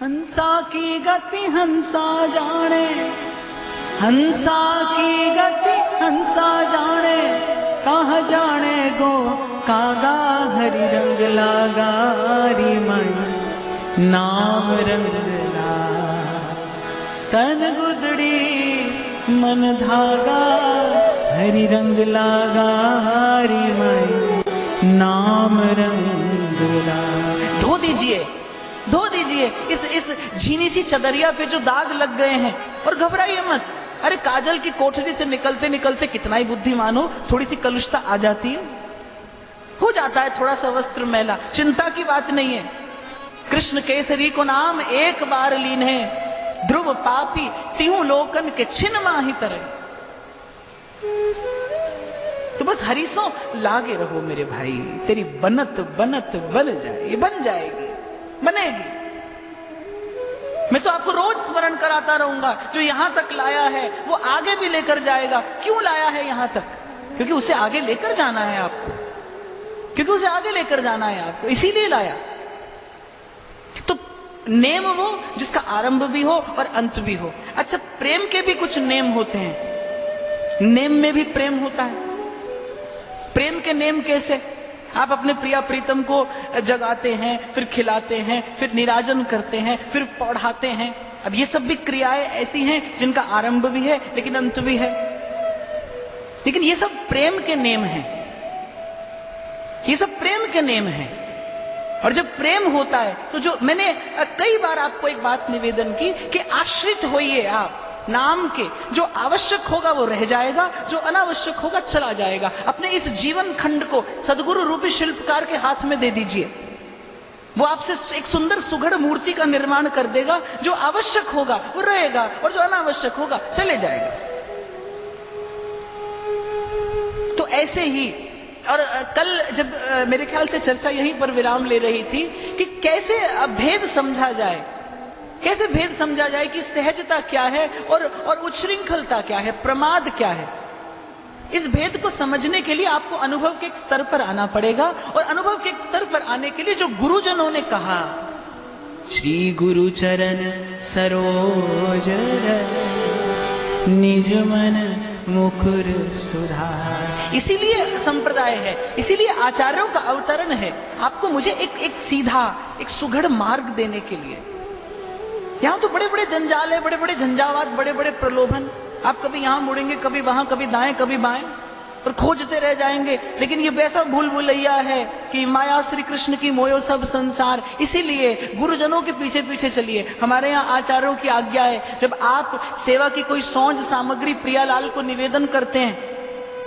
हंसा की गति हंसा जाने, हंसा की गति हंसा जाने, कहाँ जाने गो कागा हरि रंग लागा री मन नाम रंगला, तन गुदड़ी मन धागा हरि रंग लागा री मन नाम रंगला। धो दीजिए, धो दीजिए इस झीनी सी चदरिया पे जो दाग लग गए हैं, और घबराइए मत। अरे काजल की कोठरी से निकलते निकलते कितना ही बुद्धिमान हो, थोड़ी सी कलुषता आ जाती है, हो जाता है थोड़ा सा वस्त्र मैला, चिंता की बात नहीं है। कृष्ण केसरी को नाम एक बार लीने, ध्रुव पापी तीहूं लोकन के छिन माही तरह। तो बस हरीसों लागे रहो मेरे भाई, तेरी बनत बनत बन जाएगी, बन जाएगी, बनेगी। मैं तो आपको रोज स्मरण कराता रहूंगा, जो यहां तक लाया है वो आगे भी लेकर जाएगा। क्यों लाया है यहां तक? क्योंकि उसे आगे लेकर जाना है आपको, क्योंकि उसे आगे लेकर जाना है आपको, इसीलिए लाया। तो नेम वो जिसका आरंभ भी हो और अंत भी हो। अच्छा, प्रेम के भी कुछ नेम होते हैं, नेम में भी प्रेम होता है। प्रेम के नेम कैसे? आप अपने प्रिया प्रीतम को जगाते हैं, फिर खिलाते हैं, फिर निराजन करते हैं, फिर पढ़ाते हैं। अब ये सब भी क्रियाएं ऐसी हैं जिनका आरंभ भी है लेकिन अंत भी है, लेकिन ये सब प्रेम के नेम हैं, ये सब प्रेम के नेम हैं। और जब प्रेम होता है तो जो मैंने कई बार आपको एक बात निवेदन की कि आश्रित होइए आप नाम के, जो आवश्यक होगा वो रह जाएगा, जो अनावश्यक होगा चला जाएगा। अपने इस जीवन खंड को सदगुरु रूपी शिल्पकार के हाथ में दे दीजिए, वो आपसे एक सुंदर सुघड़ मूर्ति का निर्माण कर देगा। जो आवश्यक होगा वो रहेगा और जो अनावश्यक होगा चले जाएगा। तो ऐसे ही, और कल जब मेरे ख्याल से चर्चा यहीं पर विराम ले रही थी कि कैसे भेद समझा जाए, कैसे भेद समझा जाए कि सहजता क्या है और उच्छृंखलता क्या है, प्रमाद क्या है। इस भेद को समझने के लिए आपको अनुभव के एक स्तर पर आना पड़ेगा, और अनुभव के एक स्तर पर आने के लिए जो गुरुजनों ने कहा, श्री गुरु चरण सरोज रज निज मन मुकुर सुधार, इसीलिए संप्रदाय है, इसीलिए आचार्यों का अवतरण है, आपको मुझे एक सीधा एक सुघड़ मार्ग देने के लिए। यहां तो बड़े बड़े जंजाल है, बड़े बड़े झंझावात, बड़े बड़े प्रलोभन। आप कभी यहां मुड़ेंगे, कभी वहां, कभी दाएं कभी बाएं, और खोजते रह जाएंगे। लेकिन ये वैसा भूल भुलैया है कि माया श्री कृष्ण की मोयो सब संसार। इसीलिए गुरुजनों के पीछे पीछे चलिए। हमारे यहाँ आचार्यों की आज्ञा है, जब आप सेवा की कोई सौंज सामग्री प्रियालाल को निवेदन करते हैं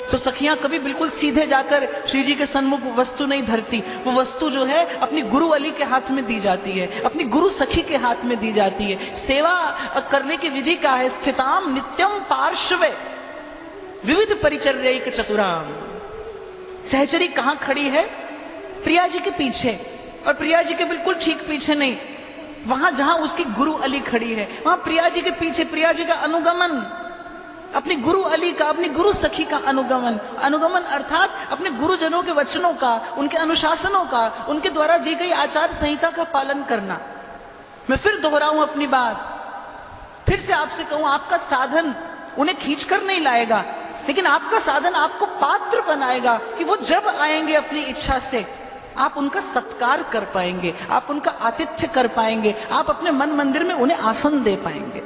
तो सखियां कभी बिल्कुल सीधे जाकर श्री जी के सन्मुख वस्तु नहीं धरती। वो वस्तु जो है अपनी गुरु अली के हाथ में दी जाती है, अपनी गुरु सखी के हाथ में दी जाती है। सेवा करने की विधि क्या है? स्थिताम नित्यम पार्श्वे विविध परिचर्यैक चतुराम। सहचरी कहां खड़ी है? प्रिया जी के पीछे, और प्रिया जी के बिल्कुल ठीक पीछे नहीं, वहां जहां उसकी गुरु अली खड़ी है वहां प्रिया जी के पीछे प्रिया जी का अनुगमन, अपनी गुरु अली का, अपनी गुरु सखी का अनुगमन। अनुगमन अर्थात अपने गुरुजनों के वचनों का, उनके अनुशासनों का, उनके द्वारा दी गई आचार संहिता का पालन करना। मैं फिर दोहराऊं अपनी बात, फिर से आपसे कहूं, आपका साधन उन्हें खींचकर नहीं लाएगा, लेकिन आपका साधन आपको पात्र बनाएगा कि वो जब आएंगे अपनी इच्छा से आप उनका सत्कार कर पाएंगे, आप उनका आतिथ्य कर पाएंगे, आप अपने मन मंदिर में उन्हें आसन दे पाएंगे।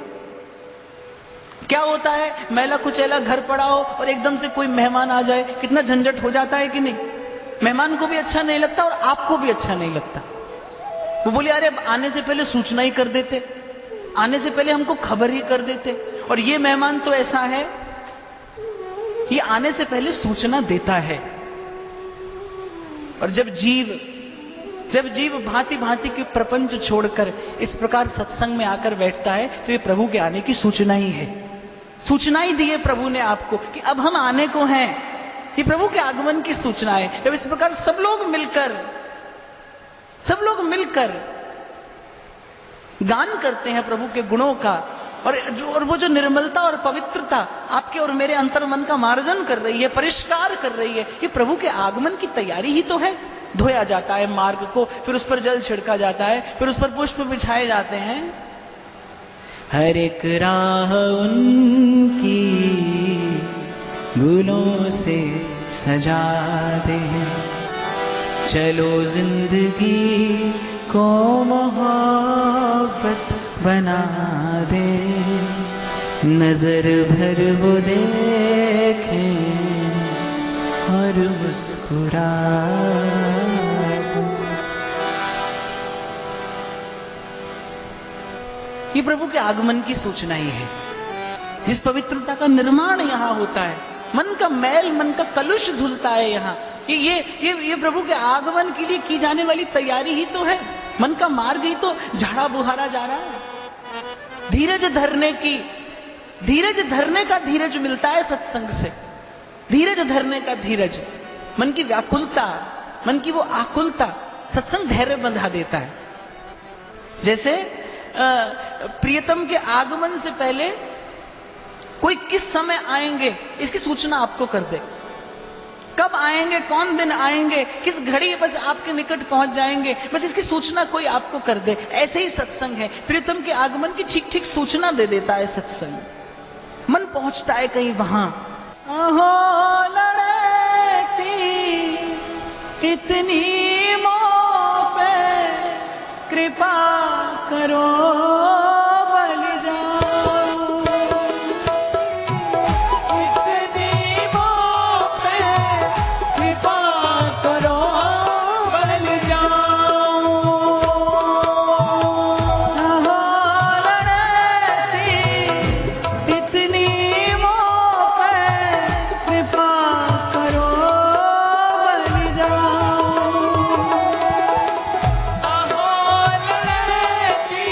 क्या होता है, मैला कुचैला घर पड़ा हो और एकदम से कोई मेहमान आ जाए, कितना झंझट हो जाता है कि नहीं? मेहमान को भी अच्छा नहीं लगता और आपको भी अच्छा नहीं लगता। वो बोले, अरे आने से पहले सूचना ही कर देते, आने से पहले हमको खबर ही कर देते। और ये मेहमान तो ऐसा है, ये आने से पहले सूचना देता है। और जब जीव भांति भांति के प्रपंच छोड़कर इस प्रकार सत्संग में आकर बैठता है तो ये प्रभु के आने की सूचना ही है। सूचना ही दी है प्रभु ने आपको कि अब हम आने को हैं। ये प्रभु के आगमन की सूचना है। जब इस प्रकार सब लोग मिलकर गान करते हैं प्रभु के गुणों का, और वो जो निर्मलता और पवित्रता आपके और मेरे अंतर मन का मार्जन कर रही है, परिष्कार कर रही है, ये प्रभु के आगमन की तैयारी ही तो है। धोया जाता है मार्ग को, फिर उस पर जल छिड़का जाता है, फिर उस पर पुष्प बिछाए जाते हैं। हर एक राह उनकी गुलों से सजा दे, चलो जिंदगी को मोहब्बत बना दे, नजर भर वो देखें और मुस्कुरा दे। ये प्रभु के आगमन की सूचना ही है, जिस पवित्रता का निर्माण यहां होता है। मन का मैल, मन का कलुष धुलता है यहां। ये प्रभु के आगमन के लिए की जाने वाली तैयारी ही तो है। मन का मार्ग ही तो झाड़ा बुहारा जा रहा है। धीरज धरने का धीरज मिलता है सत्संग से। धीरज धरने का धीरज, मन की व्याकुलता, मन की वो आकुलता सत्संग धैर्य बंधा देता है। जैसे प्रियतम के आगमन से पहले कोई किस समय आएंगे इसकी सूचना आपको कर दे। कब आएंगे, कौन दिन आएंगे, किस घड़ी बस आपके निकट पहुंच जाएंगे, बस इसकी सूचना कोई आपको कर दे। ऐसे ही सत्संग है, प्रियतम के आगमन की ठीक ठीक सूचना दे देता है सत्संग। मन पहुंचता है कहीं वहां। अहो लड़ती इतनी मोह पे कृपा करो, बल जाओ। इतनी मोह पे कृपा करो, बल जाओ। अहो लड़ती इतनी मोह पे कृपा करो, बल जाओ। अहो लड़ती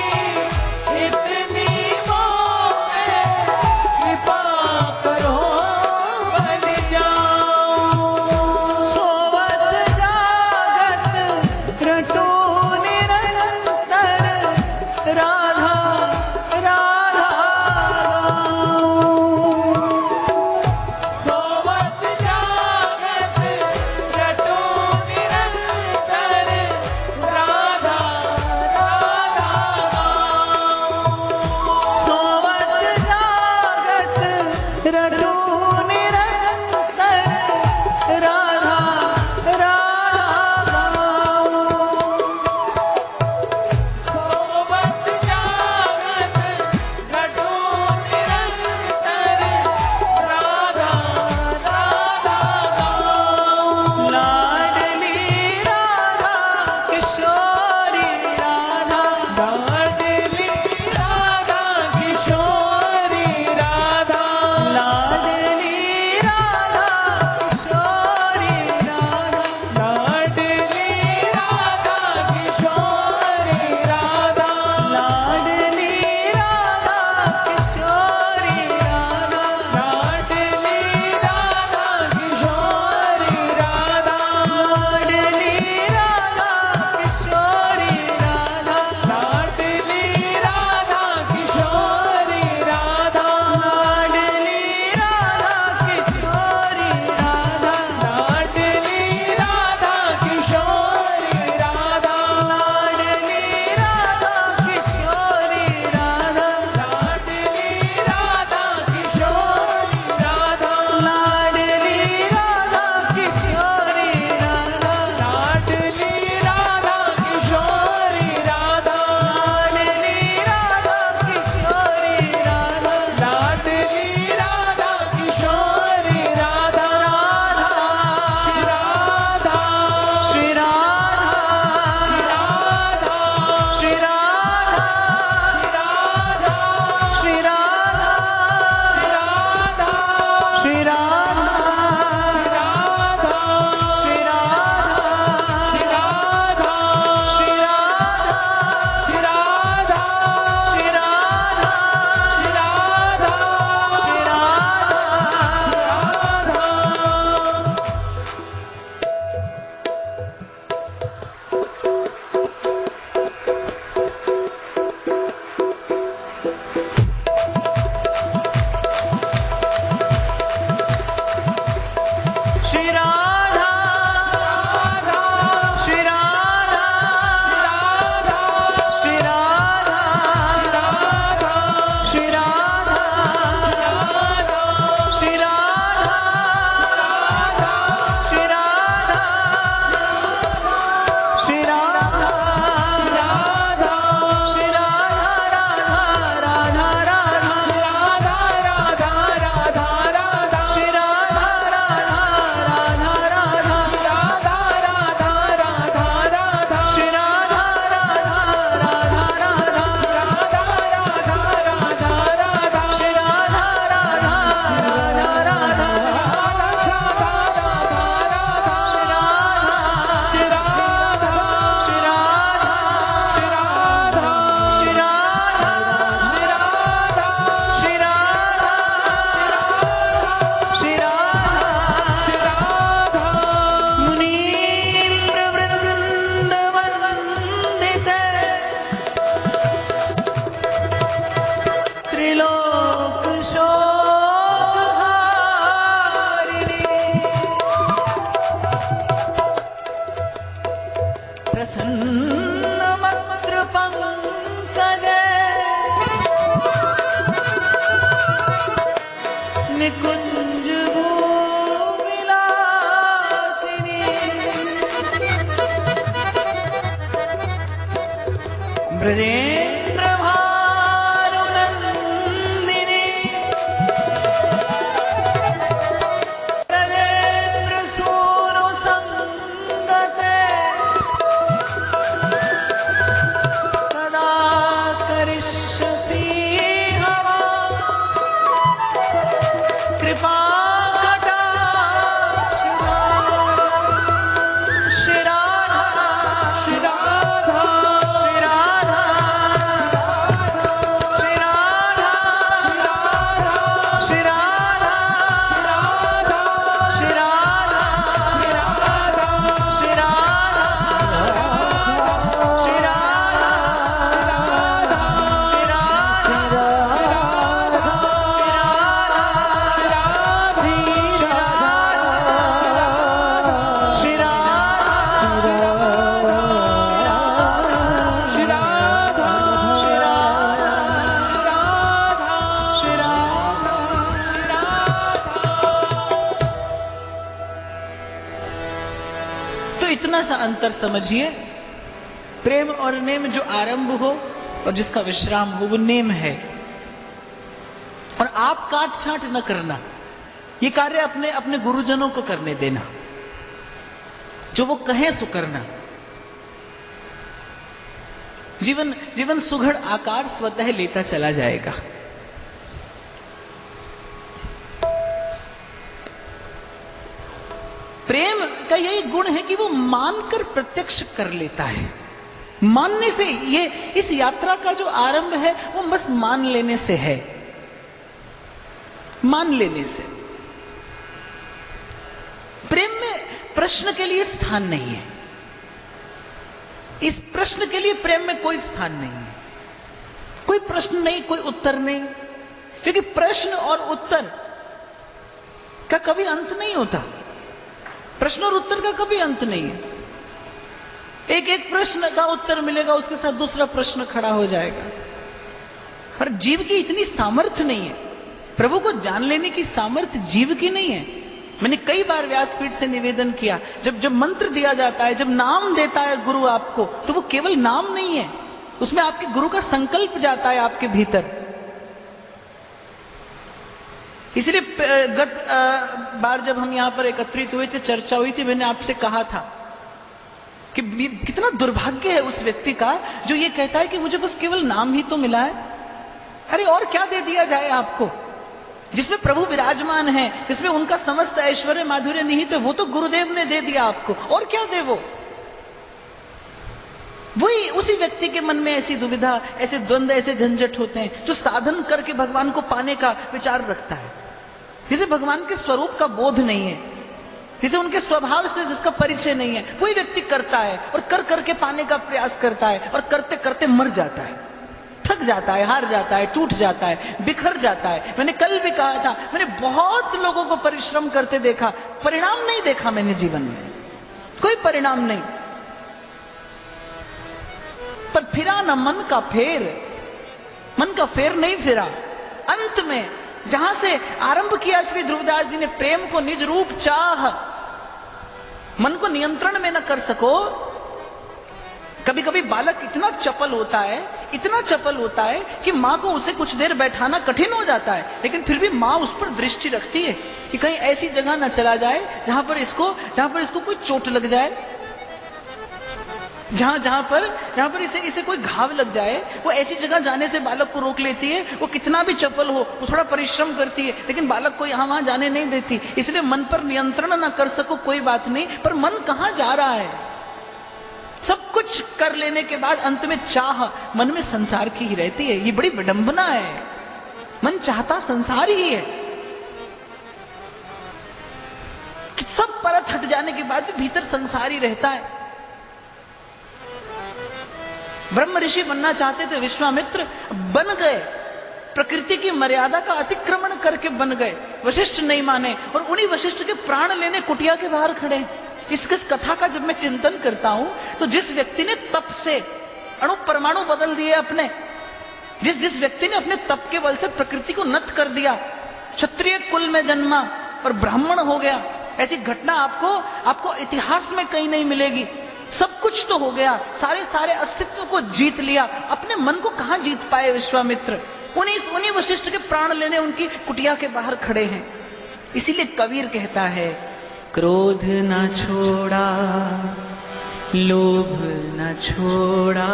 ब्रजेंद्र भानुनंदिनी ब्रजेंद्र सूनु संगते कदा करिष्यसि हवा कृपा अंतर समझिए। प्रेम और नेम जो आरंभ हो और जिसका विश्राम हो वो नेम है। और आप काट छांट न करना, ये कार्य अपने अपने गुरुजनों को करने देना, जो वो कहें सो करना। जीवन जीवन सुघड़ आकार स्वतः लेता चला जाएगा। प्रेम का यही गुण है कि वो मानकर प्रत्यक्ष कर लेता है। मानने से, ये इस यात्रा का जो आरंभ है वो बस मान लेने से है। मान लेने से। प्रेम में प्रश्न के लिए स्थान नहीं है। इस प्रश्न के लिए प्रेम में कोई स्थान नहीं है। कोई प्रश्न नहीं, कोई उत्तर नहीं, क्योंकि प्रश्न और उत्तर का कभी अंत नहीं होता। प्रश्न और उत्तर का कभी अंत नहीं है। एक एक प्रश्न का उत्तर मिलेगा, उसके साथ दूसरा प्रश्न खड़ा हो जाएगा। और जीव की इतनी सामर्थ्य नहीं है, प्रभु को जान लेने की सामर्थ्य जीव की नहीं है। मैंने कई बार व्यासपीठ से निवेदन किया, जब मंत्र दिया जाता है, जब नाम देता है गुरु आपको, तो वो केवल नाम नहीं है, उसमें आपके गुरु का संकल्प जाता है आपके भीतर। इसलिए गत बार जब हम यहां पर एकत्रित हुए थे, चर्चा हुई थी, मैंने आपसे कहा था कि कितना दुर्भाग्य है उस व्यक्ति का जो ये कहता है कि मुझे बस केवल नाम ही तो मिला है। अरे और क्या दे दिया जाए आपको? जिसमें प्रभु विराजमान है, जिसमें उनका समस्त ऐश्वर्य माधुर्य निहित है, वो तो गुरुदेव ने दे दिया आपको। और क्या दे वो? वही उसी व्यक्ति के मन में ऐसी दुविधा, ऐसे द्वंद्व, ऐसे झंझट होते हैं जो साधन करके भगवान को पाने का विचार रखता है, जिसे भगवान के स्वरूप का बोध नहीं है, जिसे उनके स्वभाव से जिसका परिचय नहीं है। वही व्यक्ति करता है और कर करके पाने का प्रयास करता है, और करते करते मर जाता है, थक जाता है, हार जाता है, टूट जाता है, बिखर जाता है। मैंने कल भी कहा था, मैंने बहुत लोगों को परिश्रम करते देखा, परिणाम नहीं देखा मैंने जीवन में, कोई परिणाम नहीं। पर फिरा ना मन का फेर, मन का फेर नहीं फिरा। अंत में जहां से आरंभ किया श्री ध्रुवदास जी ने, प्रेम को निज रूप चाह, मन को नियंत्रण में न कर सको। कभी कभी बालक इतना चपल होता है, इतना चपल होता है कि मां को उसे कुछ देर बैठाना कठिन हो जाता है, लेकिन फिर भी मां उस पर दृष्टि रखती है कि कहीं ऐसी जगह न चला जाए जहां पर इसको कोई चोट लग जाए, जहां पर इसे कोई घाव लग जाए। वो ऐसी जगह जाने से बालक को रोक लेती है। वो कितना भी चपल हो, वो थोड़ा परिश्रम करती है, लेकिन बालक को यहां वहां जाने नहीं देती। इसलिए मन पर नियंत्रण ना कर सको कोई बात नहीं, पर मन कहां जा रहा है? सब कुछ कर लेने के बाद अंत में चाह मन में संसार की ही रहती है। ये बड़ी विडंबना है। मन चाहता संसार ही है कि सब परत हट जाने के बाद भी भीतर संसार ही रहता है। ब्रह्म ऋषि बनना चाहते थे, विश्वामित्र बन गए, प्रकृति की मर्यादा का अतिक्रमण करके बन गए। वशिष्ठ नहीं माने, और उन्हीं वशिष्ठ के प्राण लेने कुटिया के बाहर खड़े। इस कथा का जब मैं चिंतन करता हूं, तो जिस व्यक्ति ने तप से अणु परमाणु बदल दिए अपने, जिस व्यक्ति ने अपने तप के बल से प्रकृति को नत कर दिया, क्षत्रिय कुल में जन्मा और ब्राह्मण हो गया, ऐसी घटना आपको इतिहास में कहीं नहीं मिलेगी। सब कुछ तो हो गया, सारे सारे अस्तित्व को जीत लिया, अपने मन को कहां जीत पाए विश्वामित्र? उन्हीं वशिष्ठ के प्राण लेने उनकी कुटिया के बाहर खड़े हैं। इसीलिए कबीर कहता है, क्रोध न छोड़ा, लोभ न छोड़ा,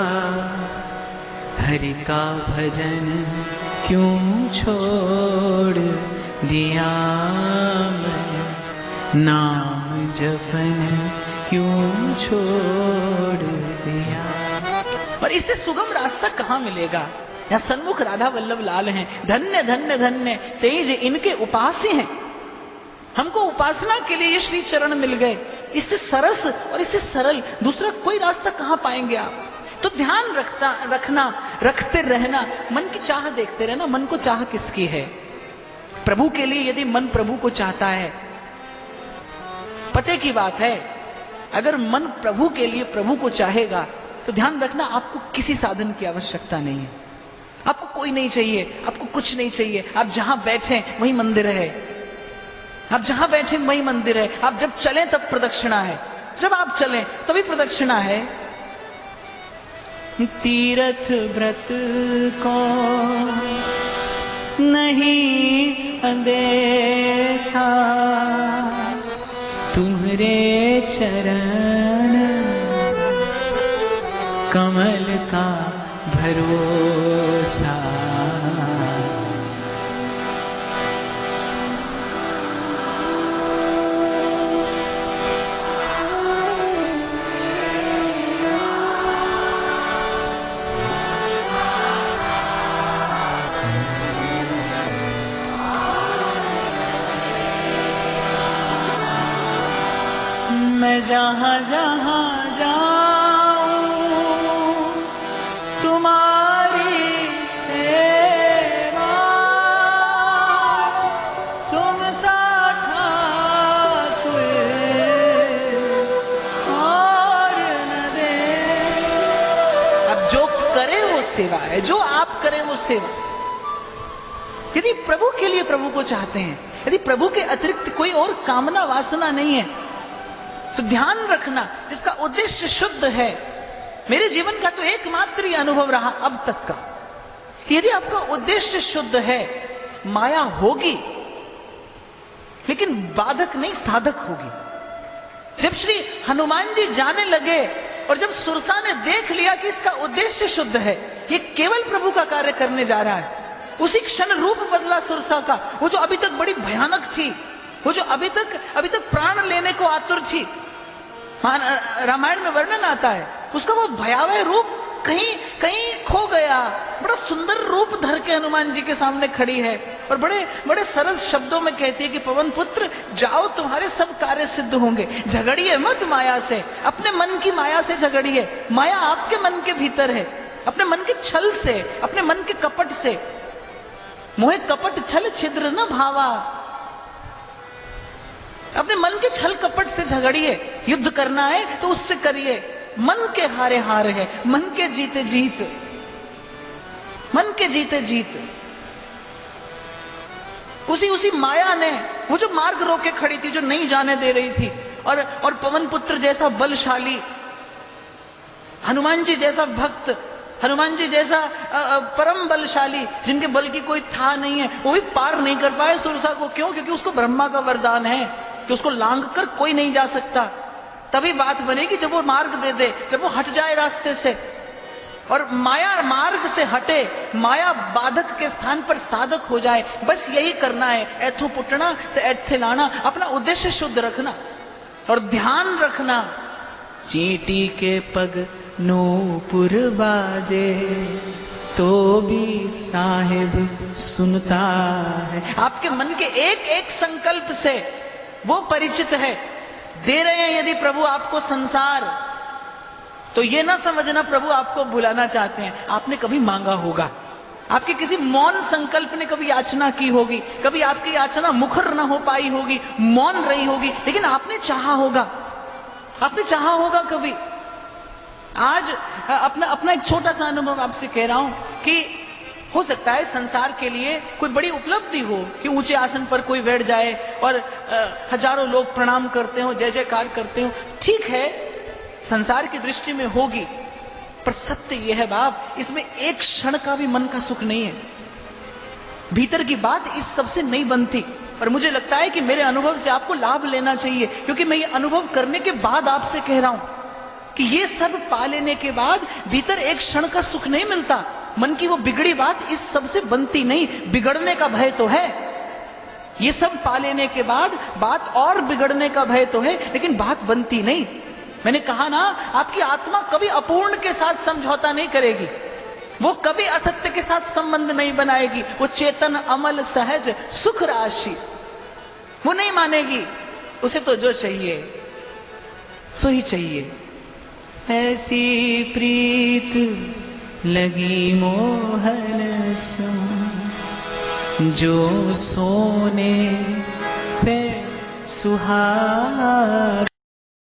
हरि का भजन क्यों छोड़ दिया मन, नाम जपन क्यों छोड़ दिया। और इससे सुगम रास्ता कहां मिलेगा? यहां सन्मुख राधा वल्लभ लाल हैं, धन्य धन्य धन्य तेज इनके उपास्य हैं। हमको उपासना के लिए ये श्री चरण मिल गए। इससे सरस और इससे सरल दूसरा कोई रास्ता कहां पाएंगे आप? तो ध्यान रखते रहना, मन की चाह देखते रहना। मन को चाह किसकी है? प्रभु के लिए यदि मन प्रभु को चाहता है, पते की बात है, अगर मन प्रभु के लिए प्रभु को चाहेगा तो ध्यान रखना, आपको किसी साधन की आवश्यकता नहीं है। आपको कोई नहीं चाहिए, आपको कुछ नहीं चाहिए। आप जहां बैठे वही मंदिर है, आप जहां बैठे वही मंदिर है। आप जब चलें तब प्रदक्षिणा है, जब आप चलें तभी प्रदक्षिणा है। तीर्थ व्रत को नहीं अंदेशा, तुम्हारे चरण कमल का भरोसा। मैं जहां जहां जाऊं तुम्हारी सेवा, तुम सा ठाकुर और न दे। अब जो करे वो सेवा है, जो आप करें वो सेवा। यदि प्रभु के लिए प्रभु को चाहते हैं, यदि प्रभु के अतिरिक्त कोई और कामना वासना नहीं है, तो ध्यान रखना, जिसका उद्देश्य शुद्ध है। मेरे जीवन का तो एकमात्र ही अनुभव रहा अब तक का, यदि आपका उद्देश्य शुद्ध है, माया होगी लेकिन बाधक नहीं, साधक होगी। जब श्री हनुमान जी जाने लगे और जब सुरसा ने देख लिया कि इसका उद्देश्य शुद्ध है, ये केवल प्रभु का कार्य करने जा रहा है, उसी क्षण रूप बदला सुरसा का। वो जो अभी तक बड़ी भयानक थी, वो जो अभी तक प्राण लेने को आतुर थी, रामायण में वर्णन आता है, उसका वो भयावह रूप कहीं खो गया। बड़ा सुंदर रूप धर के हनुमान जी के सामने खड़ी है और बड़े सरल शब्दों में कहती है कि पवन पुत्र जाओ, तुम्हारे सब कार्य सिद्ध होंगे। झगड़िए मत माया से, अपने मन की माया से झगड़िए। माया आपके मन के भीतर है, अपने मन के छल से, अपने मन के कपट से। मोहे कपट छल छिद्र न भावा, अपने मन के छल कपट से झगड़िए। युद्ध करना है तो उससे करिए। मन के हारे हार है, मन के जीते जीत, मन के जीते जीत। उसी माया ने वो जो मार्ग रोके खड़ी थी, जो नहीं जाने दे रही थी, और पवन पुत्र जैसा बलशाली, हनुमान जी जैसा भक्त, हनुमान जी जैसा परम बलशाली, जिनके बल की कोई था नहीं है, वो भी पार नहीं कर पाए सुरसा को। क्यों? क्योंकि उसको ब्रह्मा का वरदान है कि उसको लांघ कर कोई नहीं जा सकता। तभी बात बनेगी जब वो मार्ग दे दे, जब वो हट जाए रास्ते से और माया मार्ग से हटे, माया बाधक के स्थान पर साधक हो जाए। बस यही करना है। ऐथो पुटना तो ऐथे लाना। अपना उद्देश्य शुद्ध रखना और ध्यान रखना। चींटी के पग नूपुर बाजे तो भी साहिब सुनता है। आपके मन के एक एक संकल्प से वो परिचित है। दे रहे हैं यदि प्रभु आपको संसार, तो ये ना समझना प्रभु आपको बुलाना चाहते हैं। आपने कभी मांगा होगा, आपके किसी मौन संकल्प ने कभी याचना की होगी, कभी आपकी याचना मुखर ना हो पाई होगी, मौन रही होगी, लेकिन आपने चाहा होगा, आपने चाहा होगा कभी। आज अपना एक छोटा सा अनुभव आपसे कह रहा हूं कि हो सकता है संसार के लिए कोई बड़ी उपलब्धि हो कि ऊंचे आसन पर कोई बैठ जाए और हजारों लोग प्रणाम करते हो, जय जयकार करते हो। ठीक है, संसार की दृष्टि में होगी, पर सत्य यह है बाप, इसमें एक क्षण का भी मन का सुख नहीं है। भीतर की बात इस सबसे नहीं बनती। और मुझे लगता है कि मेरे अनुभव से आपको लाभ लेना चाहिए, क्योंकि मैं ये अनुभव करने के बाद आपसे कह रहा हूं कि ये सब पा लेने के बाद भीतर एक क्षण का सुख नहीं मिलता। मन की वो बिगड़ी बात इस सबसे बनती नहीं। बिगड़ने का भय तो है, ये सब पा लेने के बाद बात और बिगड़ने का भय तो है, लेकिन बात बनती नहीं। मैंने कहा ना, आपकी आत्मा कभी अपूर्ण के साथ समझौता नहीं करेगी, वो कभी असत्य के साथ संबंध नहीं बनाएगी। वो चेतन, अमल, सहज, सुख राशि वो नहीं मानेगी। उसे तो जो चाहिए सो ही चाहिए। ऐसी प्रीत लगी मोहन सम, जो सोने पे सुहाग।